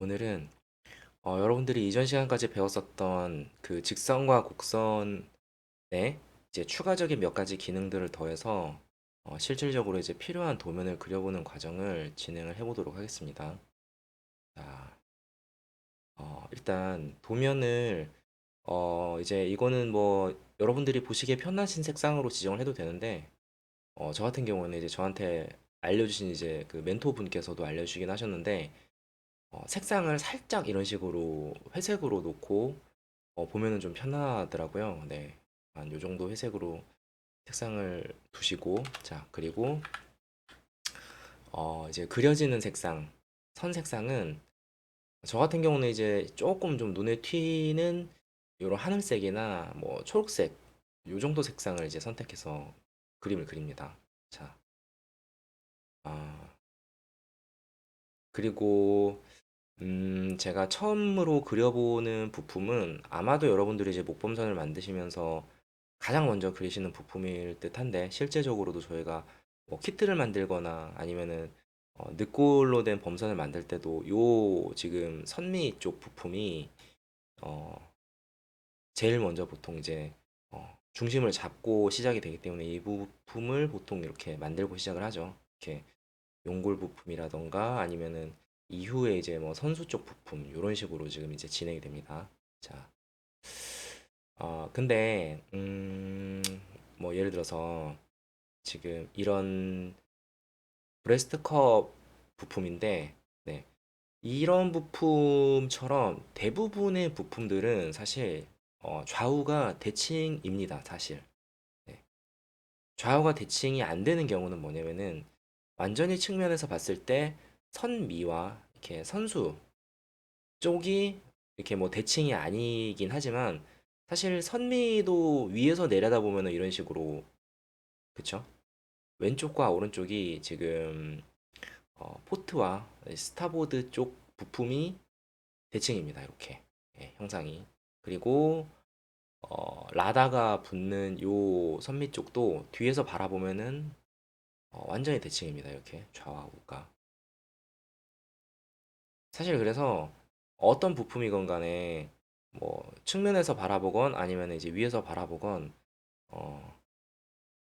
오늘은 여러분들이 이전 시간까지 배웠었던 그 직선과 곡선에 이제 추가적인 몇 가지 기능들을 더해서 실질적으로 이제 필요한 도면을 그려보는 과정을 진행을 해보도록 하겠습니다. 자, 일단 도면을 이제 이거는 뭐 여러분들이 보시기에 편하신 색상으로 지정을 해도 되는데 저 같은 경우는 이제 저한테 알려주신 이제 그 멘토 분께서도 알려주시긴 하셨는데 색상을 살짝 이런 식으로 회색으로 놓고 보면은 좀 편하더라고요. 네. 한 요 정도 회색으로 색상을 두시고 자, 그리고 이제 그려지는 색상, 선 색상은 저 같은 경우는 이제 조금 좀 눈에 튀는 요런 하늘색이나 뭐 초록색 요 정도 색상을 이제 선택해서 그림을 그립니다. 자, 아, 그리고 제가 처음으로 그려보는 부품은 아마도 여러분들이 이제 목범선을 만드시면서 가장 먼저 그리시는 부품일 듯한데 실제적으로도 저희가 뭐 키트를 만들거나 아니면은 늑골로 된 범선을 만들 때도 요 지금 선미 쪽 부품이 어 제일 먼저 보통 이제 중심을 잡고 시작이 되기 때문에 이 부품을 보통 이렇게 만들고 시작을 하죠. 이렇게 용골 부품이라던가 아니면은 이후에 이제 뭐 선수 쪽 부품 이런 식으로 지금 이제 진행이 됩니다. 자, 근데 뭐 예를 들어서 지금 이런 브레스트 컵 부품인데, 네, 이런 부품처럼 대부분의 부품들은 사실 좌우가 대칭입니다. 사실. 네. 좌우가 대칭이 안 되는 경우는 뭐냐면은 완전히 측면에서 봤을 때 선미와 이렇게 선수 쪽이 이렇게 뭐 대칭이 아니긴 하지만 사실 선미도 위에서 내려다보면은 이런 식으로 그쵸? 왼쪽과 오른쪽이 지금 포트와 스타보드 쪽 부품이 대칭입니다. 이렇게 예, 형상이. 그리고 라다가 붙는 요 선미 쪽도 뒤에서 바라보면은 완전히 대칭입니다. 이렇게 좌와 우가. 사실 그래서 어떤 부품이건 간에 뭐 측면에서 바라보건 아니면 이제 위에서 바라보건 어,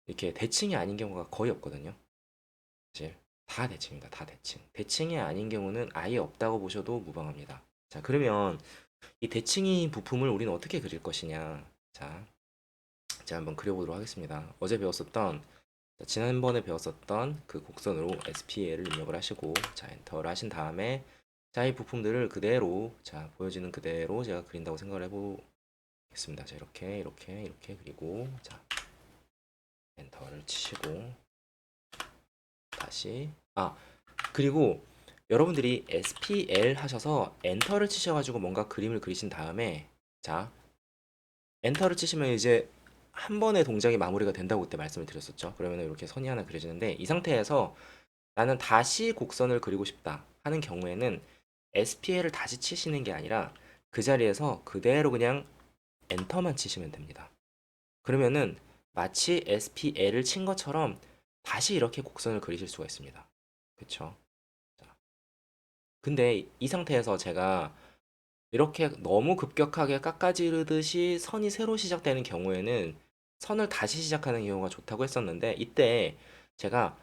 이렇게 대칭이 아닌 경우가 거의 없거든요. 사실 다 대칭입니다. 다 대칭. 대칭이 아닌 경우는 아예 없다고 보셔도 무방합니다. 자, 그러면 이 대칭이 부품을 우리는 어떻게 그릴 것이냐? 자, 제가 한번 그려보도록 하겠습니다. 어제 배웠었던 지난번에 배웠었던 그 곡선으로 SPL을 입력을 하시고 자 엔터를 하신 다음에 자 이 부품들을 그대로 자 보여지는 그대로 제가 그린다고 생각을 해보겠습니다. 자 이렇게 이렇게 이렇게 그리고 자 엔터를 치시고 다시 그리고 여러분들이 SPL 하셔서 엔터를 치셔가지고 뭔가 그림을 그리신 다음에 자 엔터를 치시면 이제 한 번의 동작이 마무리가 된다고 그때 말씀을 드렸었죠. 그러면 이렇게 선이 하나 그려지는데 이 상태에서 나는 다시 곡선을 그리고 싶다 하는 경우에는 SPL을 다시 치시는 게 아니라 그 자리에서 그대로 그냥 엔터만 치시면 됩니다. 그러면은 마치 SPL을 친 것처럼 다시 이렇게 곡선을 그리실 수가 있습니다. 그쵸? 자, 근데 이 상태에서 제가 이렇게 너무 급격하게 깎아지르듯이 선이 새로 시작되는 경우에는 선을 다시 시작하는 경우가 좋다고 했었는데 이때 제가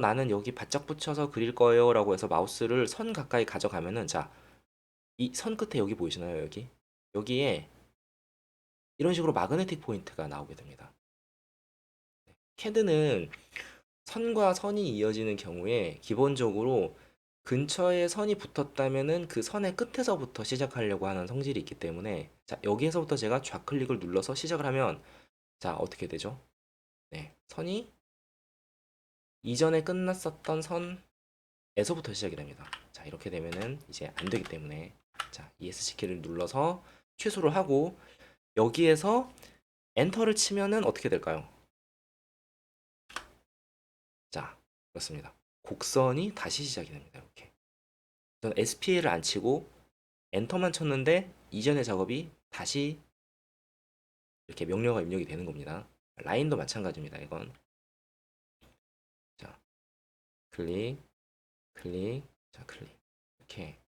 나는 여기 바짝 붙여서 그릴 거예요 라고 해서 마우스를 선 가까이 가져가면은 자, 이 선 끝에 여기 보이시나요? 여기? 여기에 이런 식으로 마그네틱 포인트가 나오게 됩니다. 캐드는 선과 선이 이어지는 경우에 기본적으로 근처에 선이 붙었다면은 그 선의 끝에서부터 시작하려고 하는 성질이 있기 때문에 자, 여기에서부터 제가 좌클릭을 눌러서 시작을 하면 자, 어떻게 되죠? 네. 선이 이전에 끝났었던 선에서부터 시작이 됩니다. 자, 이렇게 되면은 이제 안 되기 때문에 자, ESC 키를 눌러서 취소를 하고 여기에서 엔터를 치면은 어떻게 될까요? 자, 그렇습니다. 곡선이 다시 시작이 됩니다. 이렇게. 전 SPL을 안 치고 엔터만 쳤는데 이전의 작업이 다시 이렇게 명령어가 입력이 되는 겁니다. 라인도 마찬가지입니다. 이건 자 클릭 클릭 자 클릭 이렇게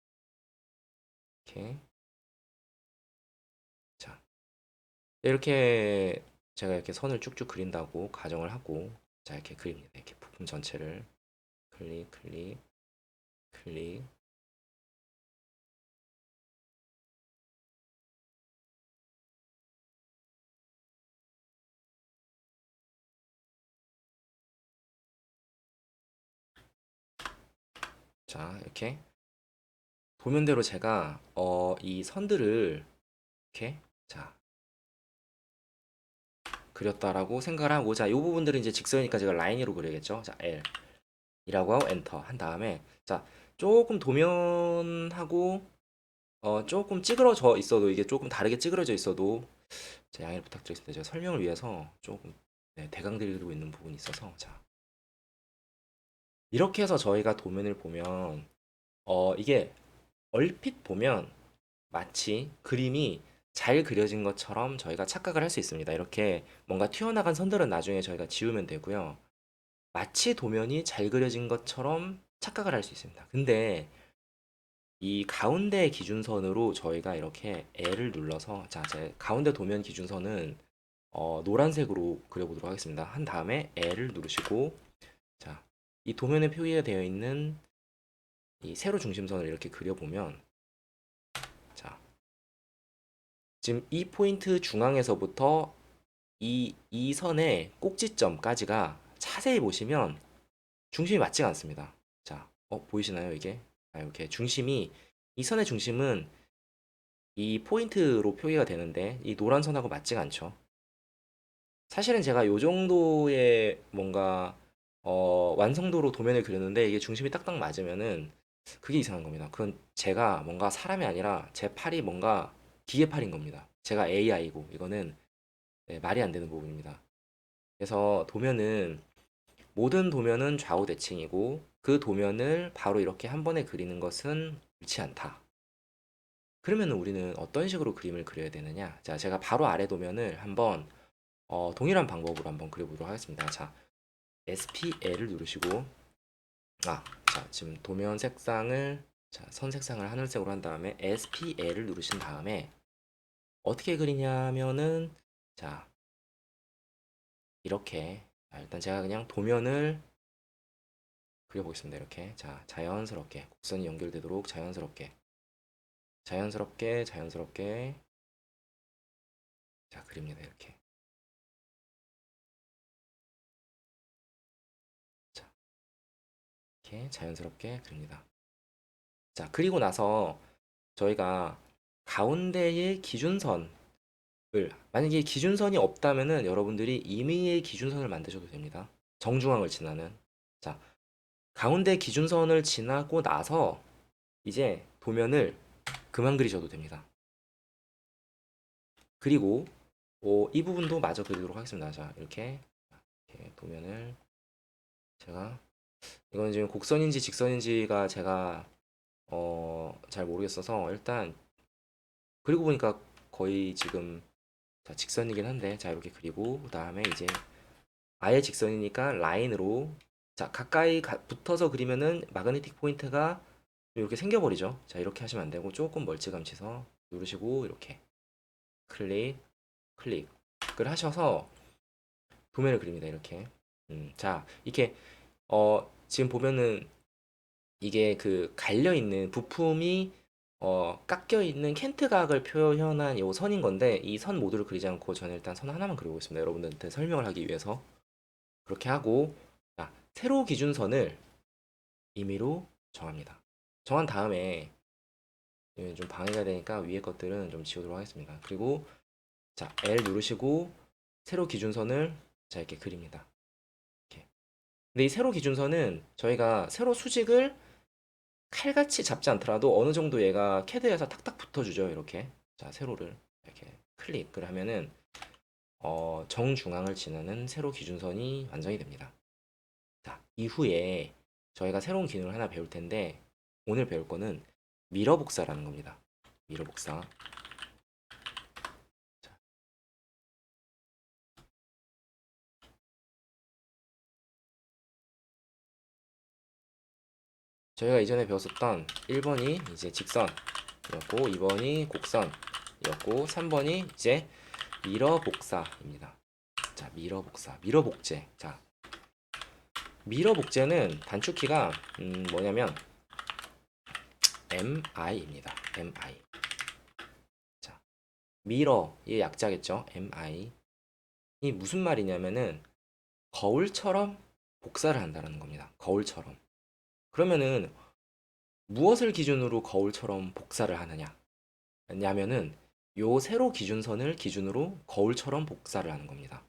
이렇게. 자, 이렇게 제가 이렇게 선을 쭉쭉 그린다고 가정을 하고, 자, 이렇게 그립니다. 이렇게 부품 전체를 클릭, 클릭, 클릭. 자, 이렇게 도면대로 제가 이 선들을 이렇게 자 그렸다라고 생각을 하고, 자, 이 부분들은 이제 직선이니까 제가 라인으로 그려야겠죠. 자, L 이라고 하고 엔터 한 다음에, 자, 조금 도면하고 조금 찌그러져 있어도, 이게 조금 다르게 찌그러져 있어도 자, 양해를 부탁드리겠습니다. 제가 설명을 위해서 조금 대강 드리고 있는 부분이 있어서. 자, 이렇게 해서 저희가 도면을 보면 이게 얼핏 보면 마치 그림이 잘 그려진 것처럼 저희가 착각을 할 수 있습니다. 이렇게 뭔가 튀어나간 선들은 나중에 저희가 지우면 되고요. 마치 도면이 잘 그려진 것처럼 착각을 할 수 있습니다. 근데 이 가운데 기준선으로 저희가 이렇게 L을 눌러서, 자, 제 가운데 도면 기준선은 노란색으로 그려보도록 하겠습니다. 한 다음에 L을 누르시고, 자, 이 도면에 표기되어 있는 이 세로 중심선을 이렇게 그려보면, 자, 지금 이 포인트 중앙에서부터 이 선의 꼭지점까지가 자세히 보시면 중심이 맞지가 않습니다. 자, 보이시나요, 이게? 아, 이렇게 중심이, 이 선의 중심은 이 포인트로 표기가 되는데 이 노란 선하고 맞지가 않죠. 사실은 제가 이 정도의 뭔가 완성도로 도면을 그렸는데 이게 중심이 딱딱 맞으면은 그게 이상한 겁니다. 그건 제가 뭔가 사람이 아니라 제 팔이 뭔가 기계팔인 겁니다. 제가 AI고 이거는 말이 안 되는 부분입니다. 그래서 도면은, 모든 도면은 좌우 대칭이고 그 도면을 바로 이렇게 한 번에 그리는 것은 옳지 않다. 그러면 우리는 어떤 식으로 그림을 그려야 되느냐? 자, 제가 바로 아래 도면을 한번 동일한 방법으로 한번 그려보도록 하겠습니다. 자, SPL을 누르시고, 자, 지금 도면 색상을, 자, 선 색상을 하늘색으로 한 다음에 SPL을 누르신 다음에 어떻게 그리냐면은, 자, 이렇게, 자, 일단 제가 그냥 도면을 그려보겠습니다. 이렇게, 자, 자연스럽게 곡선이 연결되도록 자연스럽게, 자연스럽게, 자연스럽게, 자, 그립니다. 이렇게. 자, 이렇게 자연스럽게 그립니다. 자, 그리고 나서 저희가 가운데의 기준선을, 만약에 기준선이 없다면은 여러분들이 임의의 기준선을 만드셔도 됩니다. 정중앙을 지나는. 자, 가운데 기준선을 지나고 나서 이제 도면을 그만 그리셔도 됩니다. 그리고 이 부분도 마저 그리도록 하겠습니다. 자, 이렇게 도면을 제가, 이건 지금 곡선인지 직선인지가 제가 잘 모르겠어서 일단, 그리고 보니까 거의 지금, 자, 직선이긴 한데, 자, 이렇게 그리고 그다음에 이제 아예 직선이니까 라인으로, 자, 가까이 붙어서 그리면은 마그네틱 포인트가 이렇게 생겨버리죠. 자, 이렇게 하시면 안 되고 조금 멀찌감치서 누르시고 이렇게 클릭, 클릭을 하셔서 도면을 그립니다. 이렇게. 자, 이렇게 지금 보면은 이게 그 갈려 있는 부품이 깎여 있는 켄트각을 표현한 이 선인 건데, 이 선 모두를 그리지 않고 저는 일단 선 하나만 그리고 있습니다. 여러분들한테 설명을 하기 위해서. 그렇게 하고, 자, 세로 기준선을 임의로 정합니다. 정한 다음에, 이건 좀 방해가 되니까 위에 것들은 좀 지우도록 하겠습니다. 그리고, 자, L 누르시고 세로 기준선을, 자, 이렇게 그립니다. 이렇게. 근데 이 세로 기준선은 저희가 세로 수직을 칼같이 잡지 않더라도 어느 정도 얘가 캐드에서 탁탁 붙어주죠. 이렇게. 자, 세로를 이렇게 클릭을 하면은 정중앙을 지나는 세로 기준선이 완성이 됩니다. 자, 이후에 저희가 새로운 기능을 하나 배울 텐데, 오늘 배울 거는 미러 복사라는 겁니다. 미러 복사. 자, 저희가 이전에 배웠었던 1번이 이제 직선, 이었고 2번이 곡선이었고 3번이 이제 미러 복사입니다. 자, 미러 복사, 미러 복제. 자, 미러 복제는 단축키가 뭐냐면 MI입니다. MI. 자, 미러의 약자겠죠. MI. 이 무슨 말이냐면은 거울처럼 복사를 한다는 겁니다. 거울처럼. 그러면은 무엇을 기준으로 거울처럼 복사를 하느냐? 냐면은 요 세로 기준선을 기준으로 거울처럼 복사를 하는 겁니다.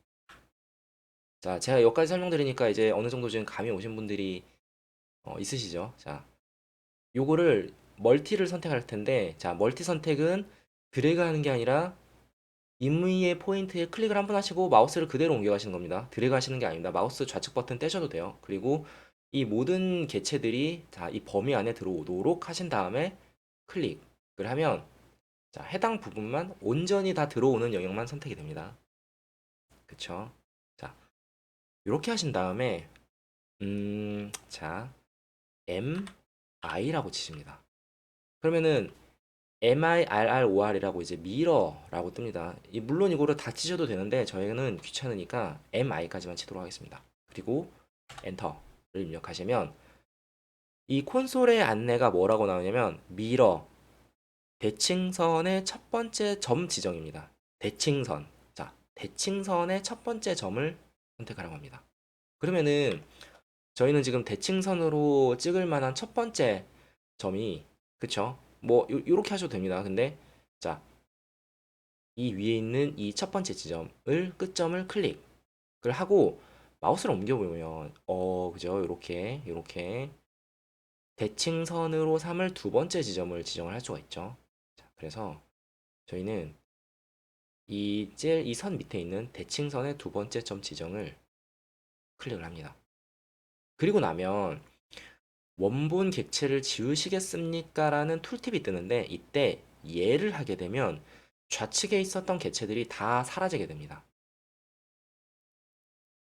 자, 제가 여기까지 설명드리니까 이제 어느 정도 지금 감이 오신 분들이 있으시죠? 자, 요거를 멀티를 선택할 텐데, 자, 멀티 선택은 드래그 하는 게 아니라 임의의 포인트에 클릭을 한 번 하시고 마우스를 그대로 옮겨가시는 겁니다. 드래그 하시는 게 아닙니다. 마우스 좌측 버튼 떼셔도 돼요. 그리고 이 모든 개체들이 자, 이 범위 안에 들어오도록 하신 다음에 클릭을 하면 자, 해당 부분만 온전히 다 들어오는 영역만 선택이 됩니다. 그쵸? 자, 이렇게 하신 다음에 자, MI라고 치십니다. 그러면은 MIRROR이라고 이제 미러라고 뜹니다. 물론 이거를 다 치셔도 되는데 저희는 귀찮으니까 MI까지만 치도록 하겠습니다. 그리고 엔터를 입력하시면 이 콘솔의 안내가 뭐라고 나오냐면 미러 대칭선의 첫 번째 점 지정입니다. 대칭선. 자, 대칭선의 첫 번째 점을 선택하라고 합니다. 그러면은 저희는 지금 대칭선으로 찍을 만한 첫 번째 점이 그쵸? 뭐 요렇게 하셔도 됩니다. 근데 자, 이 위에 있는 이 첫 번째 지점을 끝점을 클릭을 하고 마우스를 옮겨보면 그죠? 요렇게 대칭선으로 삼을 두 번째 지점을 지정을 할 수가 있죠. 자, 그래서 저희는 이 선 밑에 있는 대칭선의 두 번째 점 지정을 클릭을 합니다. 그리고 나면 원본 객체를 지우시겠습니까? 라는 툴팁이 뜨는데 이때 예를 하게 되면 좌측에 있었던 객체들이 다 사라지게 됩니다.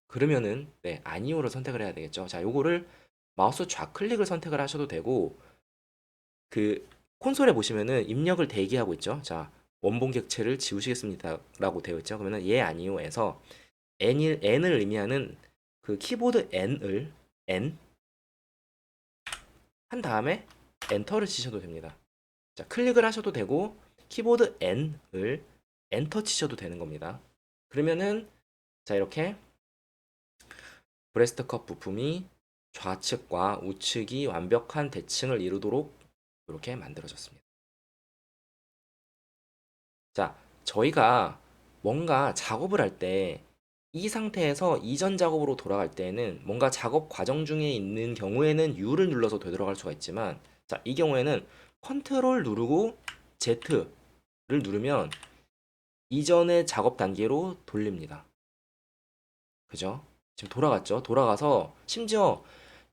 그러면은 네, 아니오를 선택을 해야 되겠죠. 자, 요거를 마우스 좌클릭을 선택을 하셔도 되고 그 콘솔에 보시면은 입력을 대기하고 있죠. 자, 원본 객체를 지우시겠습니다. 라고 되어 있죠. 그러면은 예, 아니오에서 N을 의미하는 그 키보드 N 한 다음에 엔터를 치셔도 됩니다. 자, 클릭을 하셔도 되고 키보드 N을 엔터 치셔도 되는 겁니다. 그러면은 자, 이렇게 브레스트 컵 부품이 좌측과 우측이 완벽한 대칭을 이루도록 이렇게 만들어졌습니다. 자, 저희가 뭔가 작업을 할 때 이 상태에서 이전 작업으로 돌아갈 때에는 뭔가 작업 과정 중에 있는 경우에는 U를 눌러서 되돌아갈 수가 있지만 자, 이 경우에는 컨트롤 누르고 Z를 누르면 이전의 작업 단계로 돌립니다. 그죠? 지금 돌아갔죠? 돌아가서 심지어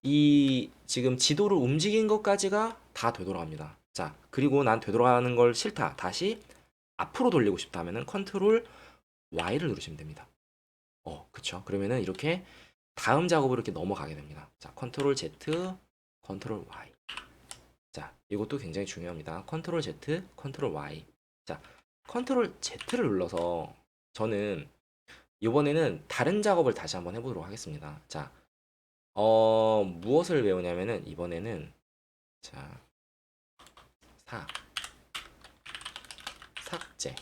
이 지금 지도를 움직인 것까지가 다 되돌아갑니다. 자, 그리고 난 되돌아가는 걸 싫다. 다시 앞으로 돌리고 싶다 하면은 컨트롤 Y를 누르시면 됩니다. 그쵸. 그러면은 이렇게 다음 작업으로 이렇게 넘어가게 됩니다. 자, 컨트롤 Z, 컨트롤 Y. 자, 이것도 굉장히 중요합니다. 컨트롤 Z, 컨트롤 Y. 자, 컨트롤 Z를 눌러서 저는 이번에는 다른 작업을 다시 한번 해보도록 하겠습니다. 자, 무엇을 외우냐면은 이번에는 자, 삭제.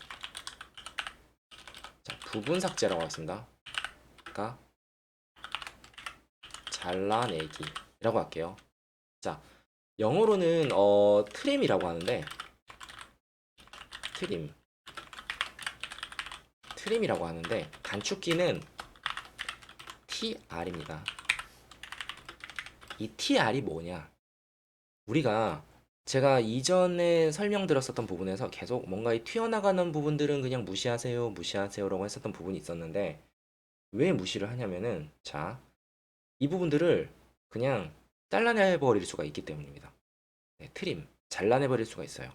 자, 부분 삭제라고 하겠습니다. 그러니까 잘라내기라고 할게요. 자, 영어로는 트림이라고 하는데 트림 트림이라고 하는데 단축키는 TR입니다. 이 TR이 뭐냐? 우리가 제가 이전에 설명드렸었던 부분에서 계속 뭔가 이 튀어나가는 부분들은 그냥 무시하세요라고 했었던 부분이 있었는데 왜 무시를 하냐면은 자, 이 부분들을 그냥 잘라내버릴 수가 있기 때문입니다. 네, 트림 잘라내버릴 수가 있어요.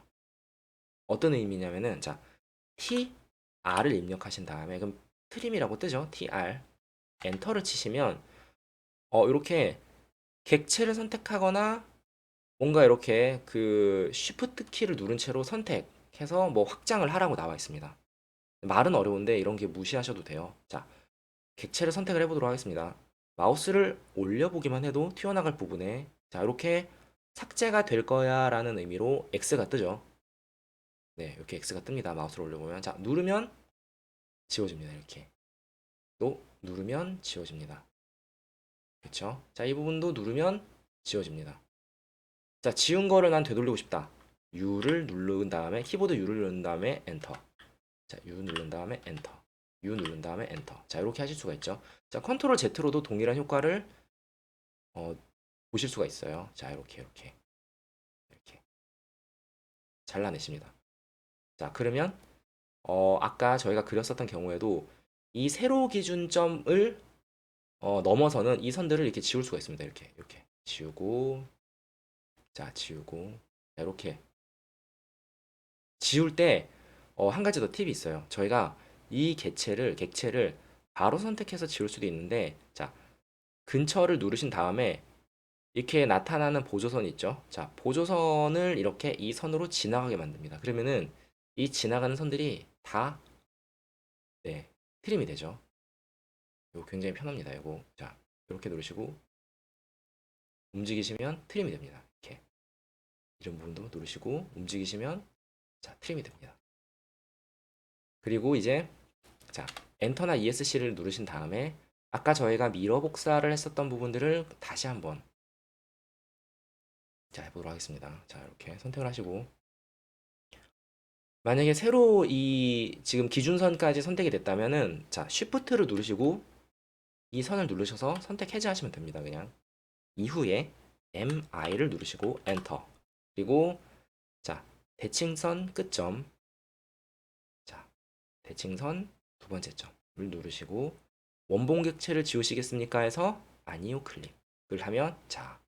어떤 의미냐면은 자, TR을 입력하신 다음에 그럼 트림이라고 뜨죠? TR 엔터를 치시면 이렇게 객체를 선택하거나 뭔가 이렇게 그 쉬프트 키를 누른 채로 선택해서 뭐 확장을 하라고 나와 있습니다. 말은 어려운데 이런 게 무시하셔도 돼요. 자, 객체를 선택을 해보도록 하겠습니다. 마우스를 올려보기만 해도 튀어나갈 부분에 자, 이렇게 삭제가 될 거야 라는 의미로 X가 뜨죠. 네, 이렇게 X가 뜹니다. 마우스를 올려보면. 자, 누르면 지워집니다. 이렇게. 또 누르면 지워집니다. 그쵸? 자, 이 부분도 누르면 지워집니다. 자, 지운 거를 난 되돌리고 싶다. U를 누른 다음에 키보드 U를 누른 다음에 엔터. 자, U 누른 다음에 엔터. U 누른 다음에 엔터. 자, 이렇게 하실 수가 있죠. 자, 컨트롤 Z로도 동일한 효과를 어, 보실 수가 있어요. 자, 이렇게 잘라내십니다. 자, 그러면 아까 저희가 그렸었던 경우에도 이 세로 기준점을 넘어서는 이 선들을 이렇게 지울 수가 있습니다. 이렇게 지우고, 자, 지우고, 자, 이렇게 지울 때 한 가지 더 팁이 있어요. 저희가 이 객체를 바로 선택해서 지울 수도 있는데, 자, 근처를 누르신 다음에 이렇게 나타나는 보조선 있죠? 자, 보조선을 이렇게 이 선으로 지나가게 만듭니다. 그러면은 이 지나가는 선들이 다 네, 트림이 되죠. 이거 굉장히 편합니다. 이거 자, 이렇게 누르시고 움직이시면 트림이 됩니다. 이렇게 이런 부분도 누르시고 움직이시면 자, 트림이 됩니다. 그리고 이제 자, 엔터나 ESC를 누르신 다음에 아까 저희가 미러 복사를 했었던 부분들을 다시 한번 자, 해보도록 하겠습니다. 자, 이렇게 선택을 하시고 만약에 새로 이 지금 기준선까지 선택이 됐다면은 자, 쉬프트를 누르시고 이 선을 누르셔서 선택 해제하시면 됩니다. 그냥 이후에 MI를 누르시고 엔터. 그리고 자, 대칭선 끝점. 자, 대칭선 두 번째 점을 누르시고 원본 객체를 지우시겠습니까 해서 아니요 클릭을 하면 자,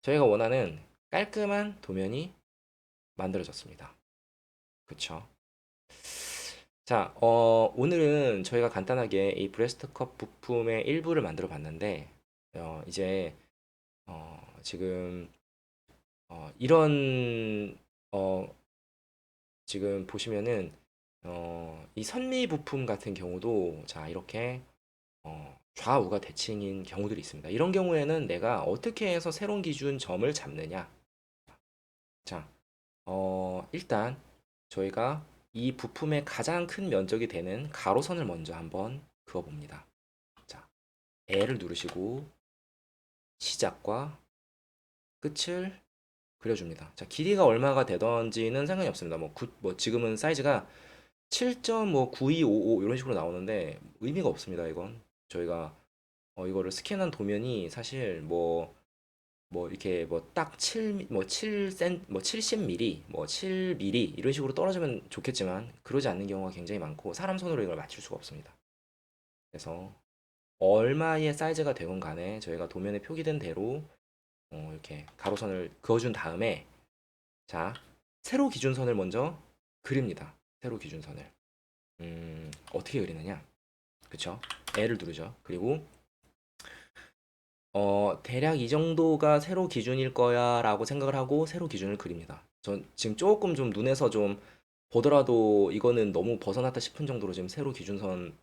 저희가 원하는 깔끔한 도면이 만들어졌습니다. 그쵸? 자, 오늘은 저희가 간단하게 이 브레스트컵 부품의 일부를 만들어 봤는데, 이제, 지금, 이런, 어, 지금 보시면은, 이 선미 부품 같은 경우도, 자, 이렇게, 좌우가 대칭인 경우들이 있습니다. 이런 경우에는 내가 어떻게 해서 새로운 기준 점을 잡느냐. 자, 일단, 저희가 이 부품의 가장 큰 면적이 되는 가로선을 먼저 한번 그어봅니다. 자, L을 누르시고 시작과 끝을 그려줍니다. 자, 길이가 얼마가 되던지는 상관이 없습니다. 뭐 지금은 사이즈가 7.9255 이런 식으로 나오는데 의미가 없습니다. 이건 저희가 이거를 스캔한 도면이 사실 뭐 이렇게 뭐 딱 7, 뭐 7센, 뭐 70mm, 뭐 7mm 이런 식으로 떨어지면 좋겠지만 그러지 않는 경우가 굉장히 많고 사람 손으로 이걸 맞출 수가 없습니다. 그래서 얼마의 사이즈가 되건 간에 저희가 도면에 표기된 대로 이렇게 가로선을 그어준 다음에 자, 세로 기준선을 먼저 그립니다. 세로 기준선을. 어떻게 그리느냐? 그쵸? L을 누르죠. 그리고 대략 이 정도가 세로 기준일 거야 라고 생각을 하고 세로 기준을 그립니다. 전 지금 조금 좀 눈에서 좀 보더라도 이거는 너무 벗어났다 싶은 정도로 지금 세로 기준선을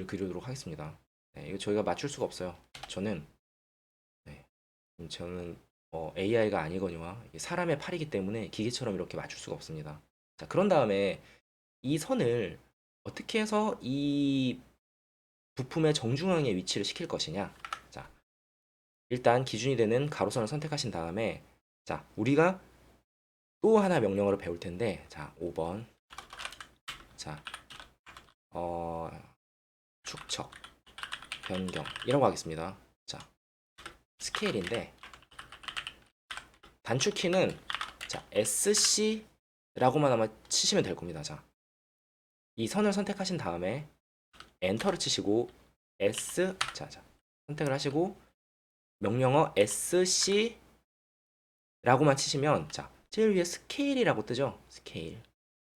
그리도록 하겠습니다. 네, 이거 저희가 맞출 수가 없어요. 저는 네, 저는 AI가 아니거니와 이게 사람의 팔이기 때문에 기계처럼 이렇게 맞출 수가 없습니다. 자, 그런 다음에 이 선을 어떻게 해서 이 부품의 정중앙에 위치를 시킬 것이냐. 자, 일단 기준이 되는 가로선을 선택하신 다음에 자, 우리가 또 하나 명령어를 배울 텐데 자, 5번. 자, 어, 축척, 변경이라고 하겠습니다. 자, 스케일인데 단축키는 자, SC라고만 아마 치시면 될 겁니다. 자, 이 선을 선택하신 다음에 엔터를 치시고 선택을 하시고 명령어 SC라고만 치시면 자, 제일 위에 스케일이라고 뜨죠. 스케일.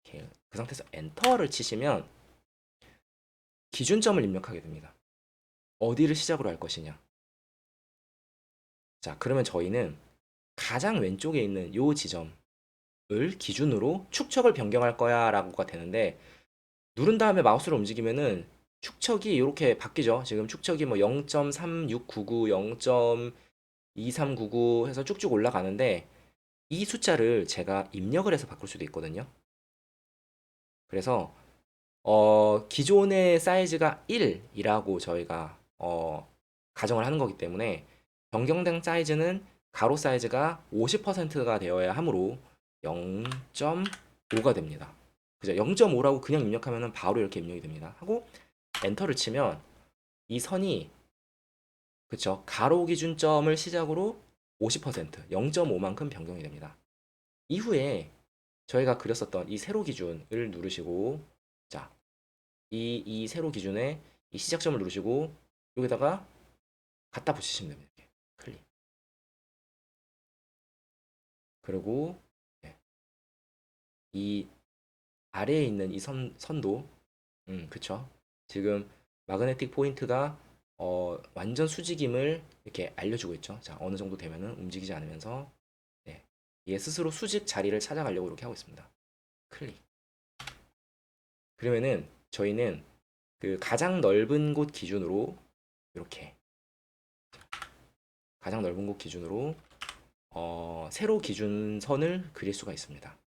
그 상태에서 엔터를 치시면 기준점을 입력하게 됩니다. 어디를 시작으로 할 것이냐. 자, 그러면 저희는 가장 왼쪽에 있는 요 지점을 기준으로 축척을 변경할 거야 라고가 되는데, 누른 다음에 마우스를 움직이면은 축척이 이렇게 바뀌죠. 지금 축척이 뭐 0.3699, 0.2399 해서 쭉쭉 올라가는데, 이 숫자를 제가 입력을 해서 바꿀 수도 있거든요. 그래서 기존의 사이즈가 1이라고 저희가 가정을 하는 거기 때문에, 변경된 사이즈는 가로 사이즈가 50%가 되어야 하므로 0.5가 됩니다. 그죠? 0.5라고 그냥 입력하면 바로 이렇게 입력이 됩니다. 하고 엔터를 치면 이 선이, 그쵸, 가로 기준점을 시작으로 50%, 0.5만큼 변경이 됩니다. 이후에 저희가 그렸었던 이 세로 기준을 누르시고, 자, 이 세로 기준에 이 시작점을 누르시고 여기다가 갖다 붙이시면 됩니다. 이렇게 클릭. 그리고 네, 이 아래에 있는 이 선도, 그쵸. 지금 마그네틱 포인트가 완전 수직임을 이렇게 알려주고 있죠. 자, 어느 정도 되면은 움직이지 않으면서, 네, 얘 스스로 수직 자리를 찾아가려고 이렇게 하고 있습니다. 클릭. 그러면은 저희는 그 가장 넓은 곳 기준으로 이렇게, 가장 넓은 곳 기준으로 세로 기준선을 그릴 수가 있습니다.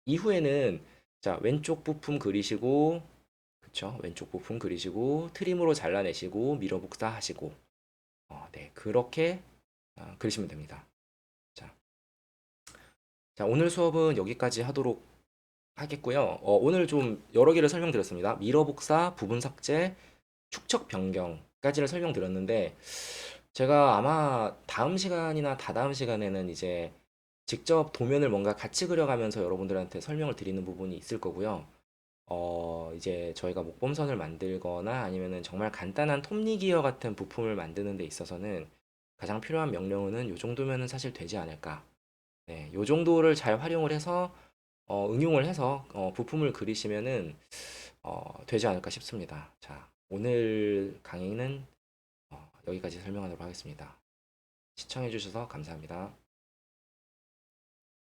이후에는, 자, 왼쪽 부품 그리시고, 그쵸, 왼쪽 부품 그리시고 트림으로 잘라내시고 미러 복사하시고, 네, 그렇게 그리시면 됩니다. 자, 자, 오늘 수업은 여기까지 하도록 하겠고요. 오늘 좀 여러 개를 설명드렸습니다. 미러 복사, 부분 삭제, 축척 변경까지를 설명드렸는데, 제가 아마 다음 시간이나 다다음 시간에는 이제 직접 도면을 뭔가 같이 그려가면서 여러분들한테 설명을 드리는 부분이 있을 거고요. 이제 저희가 목범선을 만들거나 아니면은 정말 간단한 톱니기어 같은 부품을 만드는 데 있어서는 가장 필요한 명령어는 요 정도면은 사실 되지 않을까. 네, 요 정도를 잘 활용을 해서 응용을 해서 부품을 그리시면은 되지 않을까 싶습니다. 자, 오늘 강의는 여기까지 설명하도록 하겠습니다. 시청해 주셔서 감사합니다.